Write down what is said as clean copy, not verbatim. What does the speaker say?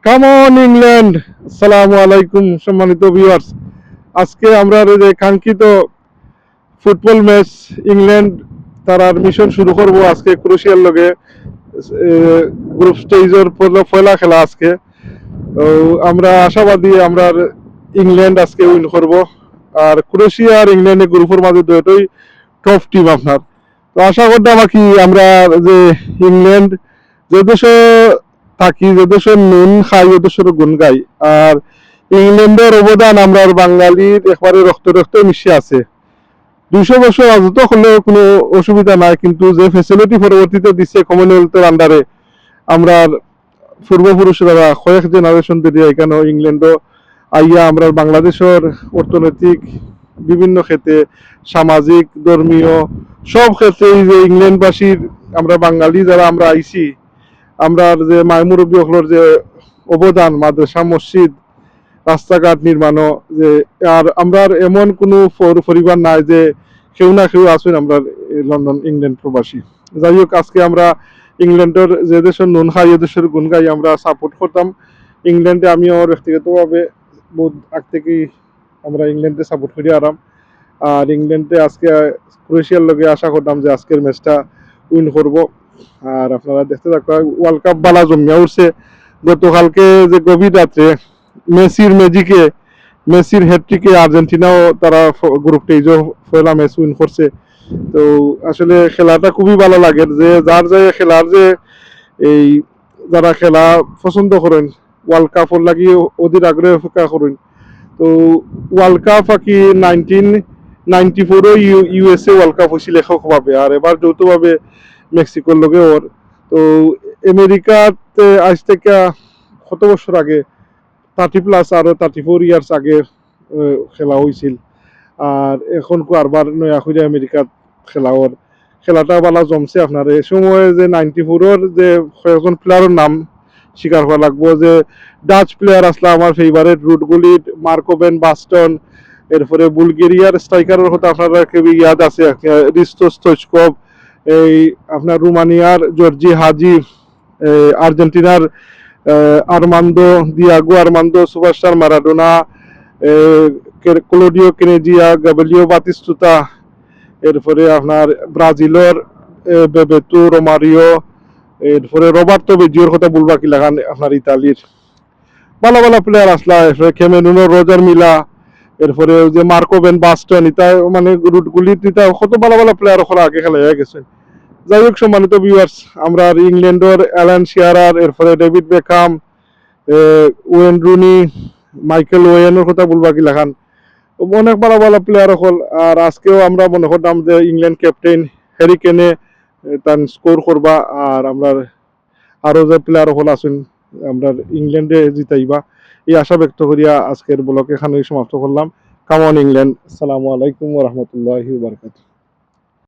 Come on England. আসসালামু আলাইকুম সম্মানিত ভিউয়ার্স। আজকে আমরা যে কাঙ্ক্ষিত ফুটবল ম্যাচ ইংল্যান্ড তারার মিশন শুরু করব আজকে ক্রোয়েশিয়ার লগে গ্রুপ স্টেজের পয়লা খেলা আজকে। তো আমরা আশাবাদী আমরা ইংল্যান্ড আজকে উইন করব। আর ক্রোয়েশিয়া আর ইংল্যান্ডের গ্রুপের মাঝে দুটোই টপ টিম আপনার। তো আশা করতাম আর কি আমরা যে ইংল্যান্ড যে দেশে থাকি, যে দেশের নুন খাই ও দেশের গুণ গাই। আর ইংল্যান্ডের অবদান আমরা বাঙালির একবারে রক্ত রক্ত মিশে আছে। 200 বছর আজত হলেও কোনো অসুবিধা নাই, কিন্তু যে ফেসিলিটি পরবর্তীতে দিচ্ছে কমনওয়েলথের আন্ডারে আমরা পূর্বপুরুষরা কয়েক জেনারেশন ধরে এখানে ইংল্যান্ডও আইয়া আমরা বাংলাদেশের অর্থনৈতিক বিভিন্ন ক্ষেত্রে, সামাজিক, ধর্মীয় সব ক্ষেত্রে এই যে ইংল্যান্ডবাসীর আমরা বাঙালি যারা আমরা আইছি, আমরা যে মায়মুরব্বী হলোর যে অবদান মাদ্রাসা মসজিদ রাস্তাঘাট নির্মাণও যে। আর আমরা এমন কোনো পরিবার নাই যে কেউ না কেউ আছেন আমরা লন্ডন ইংল্যান্ড প্রবাসী। যাই হোক, আজকে আমরা ইংল্যান্ডের যে দেশের নুন খাই এ দেশের গুণ গাই আমরা সাপোর্ট করতাম ইংল্যান্ডে। আমিও ব্যক্তিগতভাবে বহুত আগ থেকেই আমরা ইংল্যান্ডে সাপোর্ট করি আরাম। আর ইংল্যান্ডে আজকে ক্রোয়েশিয়ার লগে আশা করতাম যে আজকের ম্যাচটা উইন করব। আর আপনারা দেখতে থাকুন, ওয়ার্ল্ড কাপ বালা জমিয়া উঠছে। গতকালকে যে গভীর রাত্রে মেসির ম্যাজিকে, মেসির হ্যাটট্রিকে আর্জেন্টিনাও তারা গ্রুপ স্টেজের পয়লা ম্যাচ উইন করছে। তো আসলে খেলাটা খুবই ভালো লাগে যে যার যে খেলার যে এই যারা খেলা পছন্দ করেন ওয়ার্ল্ড কাপের লাগি অধীর আগ্রহে অপেক্ষা করেন। তো ওয়ার্ল্ড কাপ আর কি 1994 ইউএসএ ওয়ার্ল্ড কাপ হয়েছিল এককভাবে, আর এবার যৌথভাবে মেক্সিকোর লগে ওর। তো আমেরিকাতে আজ থেকে কত বছর আগে 30+ আরো 34 ইয়ার্স আগে খেলা হয়েছিল। আর এখন আরবার নয়া করে আমেরিকাত খেলা ওর। খেলাটা ভালো জমছে আপনার। এই সময় যে 94-এর যে কয়েকজন প্লেয়ারের নাম স্বীকার করা লাগবো, যে ডাচ প্লেয়ার আসলে আমার ফেভারিট রুটগুলির মার্কো বেন বাস্টন, এরপরে বুলগেরিয়ার স্ট্রাইকারের কথা আপনারা কেউ ইয়াদ আছে রিস্তো স্টোইচকভ, এই আপনার রোমানিয়ার জর্জি হাজি, আর্জেন্টিনার Armando Diego Armando superstar Maradona, Claudio Caniggia, Gabriel Batistuta, এরপরে আপনার ব্রাজিলের বেবেতু রোমারিও, এরপরে রবার্তো বেজিওর কথা বলবা কি লাগান আপনার ইতালির ভালো ভালো প্লেয়ার আসলা, এরপরে খেমেনুনো রোজার মিলা, এরপরে যে মার্কো বেন বাস্টন, ইতা মানে রুটগুলির ইতা কত ভালো ভালো প্লেয়ার ওখানে আগে খেলা হয়ে গেছেন। যাই হোক সম্মানিত ভিউয়ার্স, আমরা ইংল্যান্ডের অ্যালান শিয়ারার, এরপরে David Beckham, Wayne Rooney, Michael ওয়েনের কথা বলবা কি লাগান অনেক ভালো ভালো প্লেয়ার হল। আর আজকেও আমরা মনে করতাম যে ইংল্যান্ড ক্যাপ্টেন হ্যারি কেনে তার স্কোর করবা, আর আমরা আরো যে প্লেয়ার হল আছেন আমরা ইংল্যান্ডে জিতাইবা, এই আশা ব্যক্ত করিয়া আজকের ব্লগ এখানেই সমাপ্ত করলাম। Come on England. আসসালামু আলাইকুম ওয়া রাহমাতুল্লাহি ওয়া বারাকাতুহু।